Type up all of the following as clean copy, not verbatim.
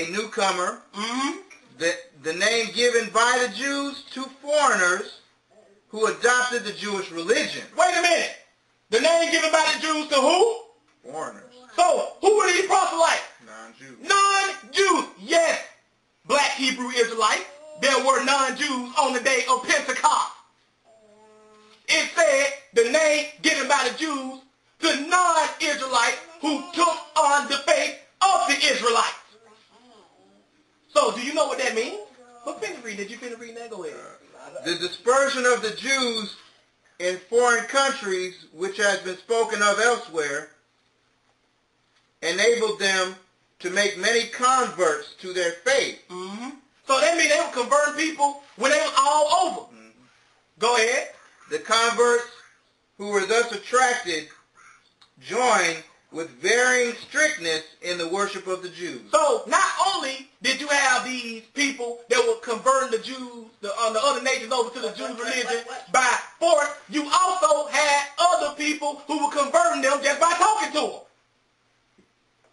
a newcomer, the name given by the Jews to foreigners who adopted the Jewish religion. Wait a minute. The name given by the Jews to who? Foreigners. So, who were these proselytes? Non-Jews. Non-Jews. Yes. Black Hebrew Israelites. There were non-Jews on the day of Pentecost. It said the name given by the Jews to non-Israelites who took on the faith of the Israelites. So, do you know what that means? But finish reading. Did you finish reading that? Go ahead. The dispersion of the Jews in foreign countries, which has been spoken of elsewhere, enabled them to make many converts to their faith. So that means they were converting people when they were all over. Go ahead. The converts who were thus attracted joined with varying strictness in the worship of the Jews. So not only did you have these people that were converting the Jews, the other nations over to the Jews' religion by force, you also had other people who were converting them just by talking to them.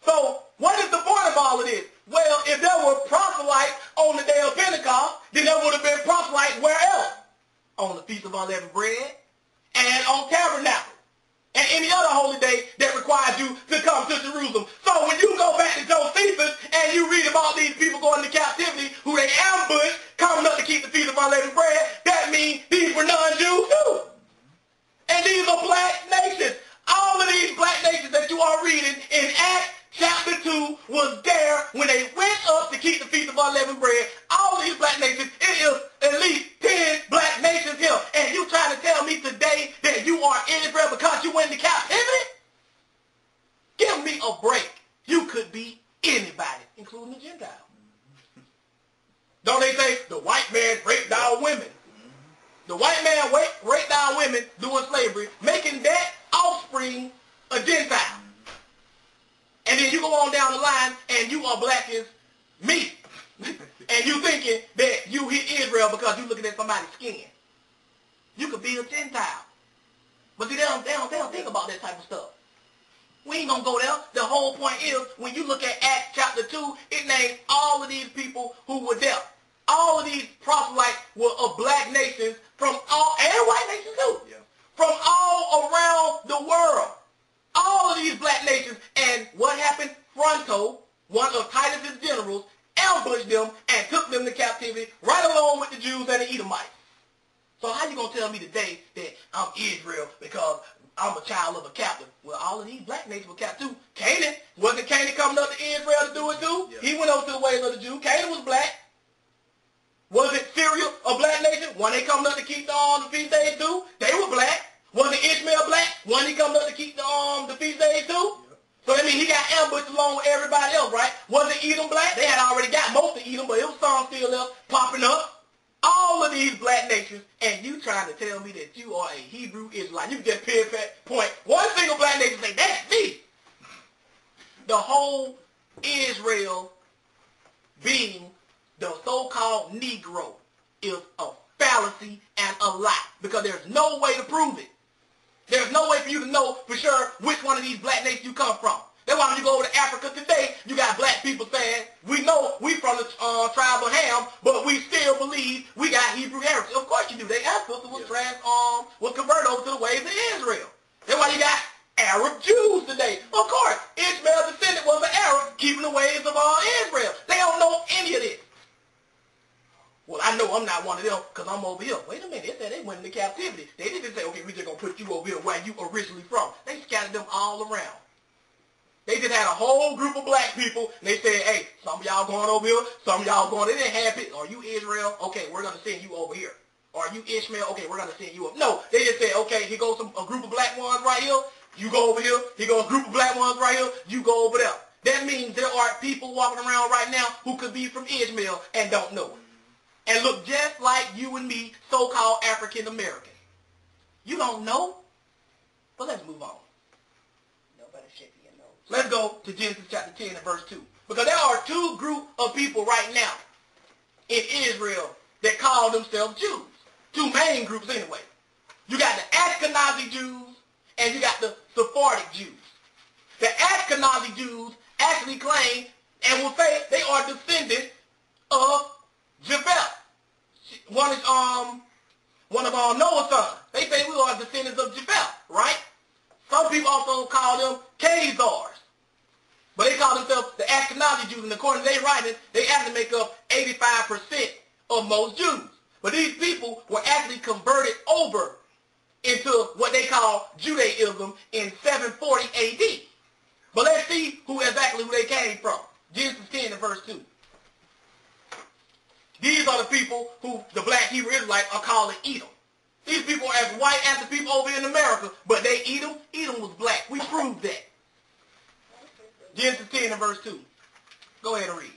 So what is the point of all of this? Well, if there were proselytes on the day of Pentecost, then there would have been proselytes where else? On the Feast of Unleavened Bread and on Tabernacle and any other holy day that requires you to come to Jerusalem. So when you go back to Josephus and you read about these people going into captivity who they ambushed, coming up to keep the Feast of Unleavened Bread, that means these were non-Jews too. And these are black nations. All of these black nations that you are reading in Acts chapter 2 was there when they went up to keep the Feast of Unleavened Bread. All of these black nations, it is at least 10 black nations here. And you trying to tell me today that you are Israel because you went into captivity? Give me a break. You could be anybody, including the Gentile. Don't they say the white man raped our women? The white man raped our women doing slavery, making that offspring a Gentile. And then you go on down the line and you are black as me. And you thinking that you hit Israel because you looking at somebody's skin. You could be a Gentile. But see, they don't think about that type of stuff. We ain't going to go there. The whole point is, when you look at Acts chapter 2, it names all of these people who were there. All of these proselytes were of black nations from all, and white nations too, from all around the world. All of these black nations. And what happened? Fronto, one of Titus's generals, ambushed them and took them to captivity right along with the Jews and the Edomites. So how you going to tell me today that I'm Israel because I'm a child of a captive? Well, all of these black nations were captive too. Canaan, wasn't Canaan coming up to Israel to do it too? Yeah. He went over to the ways of the Jews. Canaan was black. Was it Syria, a black nation? When they coming up to keep the feast days too? They were black. Wasn't Ishmael black? When he coming up to keep the feast days too? So that means he got ambushed along with everybody else, right? Wasn't Edom black? They had already got most of Edom, but it was some still left popping up. All of these black nations, and you trying to tell me that you are a Hebrew Israelite. You just pinpoint one single black nation say, that's me. The whole Israel being the so-called Negro is a fallacy and a lie because there's no way to prove it. There's no way for you to know for sure which one of these black nations you come from. That's why when you go over to Africa today, you got black people saying, we know we from the tribe of Ham, but we still believe we got Hebrew heritage. Of course you do. Their ancestors was converted over to the ways of Israel. That's why you got Arab Jews today. Of course, Ishmael's descendant was an Arab keeping the ways of Israel. They don't know any of this. Well, I know I'm not one of them because I'm over here. Wait a minute. They said they went into captivity. They didn't say, okay, we just going to put you over here where you originally from. They scattered them all around. They just had a whole group of black people, and they said, hey, some of y'all going over here, some of y'all going, they didn't have it. Are you Israel? Okay, we're going to send you over here. Are you Ishmael? Okay, we're going to send you up. No, they just said, okay, here goes a group of black ones right here. You go over here. Here goes a group of black ones right here. You go over there. That means there are people walking around right now who could be from Ishmael and don't know it. And look just like you and me, so-called African Americans. You don't know? But let's move on. Nobody shaking your nose. Let's go to Genesis chapter 10 and verse 2. Because there are two groups of people right now in Israel that call themselves Jews. Two main groups anyway. You got the Ashkenazi Jews and you got the Sephardic Jews. The Ashkenazi Jews actually claim and will say they are descendants of Japheth. One is one of Noah's sons. They say we are descendants of Japheth, right? Some people also call them Khazars. But they call themselves the Ashkenazi Jews, and according to their writings, they actually make up 85% of most Jews. But these people were actually converted over into what they call Judaism in 740 AD. But let's see exactly who they came from. Genesis 10 and verse 2. These are the people who the black Hebrew Israelites are calling Edom. These people are as white as the people over in America, but they Edom. Edom was black. We proved that. Genesis 10 and verse 2. Go ahead and read.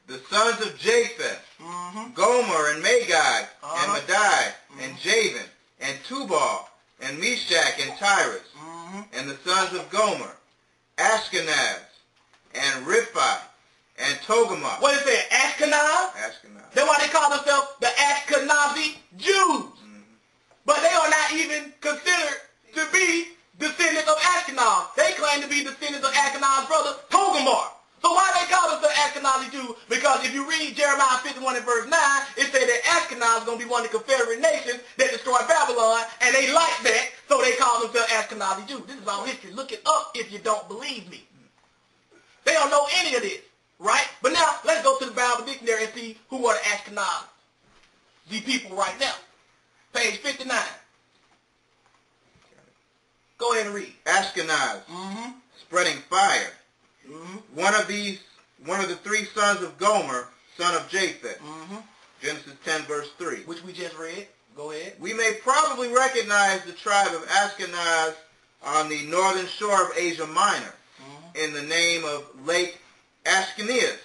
The sons of Japheth, Gomer and Magog, and Madai, and Javan, and Tubal, and Meshach, and Tyrus. And the sons of Gomer, Ashkenaz, and Riphi, and Togarmah. What is it? Ashkenaz? Ashkenaz. That's why they call themselves the Ashkenazi Jews. But they are not even considered to be descendants of Ashkenaz. They claim to be descendants of Ashkenaz's brother, Togarmah. So why they call themselves Ashkenazi Jews? Because if you read Jeremiah 51 and verse 9, it says that Ashkenaz is going to be one of the confederate nations that destroyed Babylon, and they like that, so they call themselves Ashkenazi Jews. This is all history. Look it up if you don't believe me. They don't know any of this, right? But now, let's go to the Bible dictionary and see who are the Ashkenaz, the people right now. Page 59. Go ahead and read. Ashkenaz, spreading fire. One of the three sons of Gomer, son of Japheth. Genesis 10 verse 3. Which we just read. Go ahead. We may probably recognize the tribe of Ashkenaz on the northern shore of Asia Minor in the name of Lake Ashkenaz.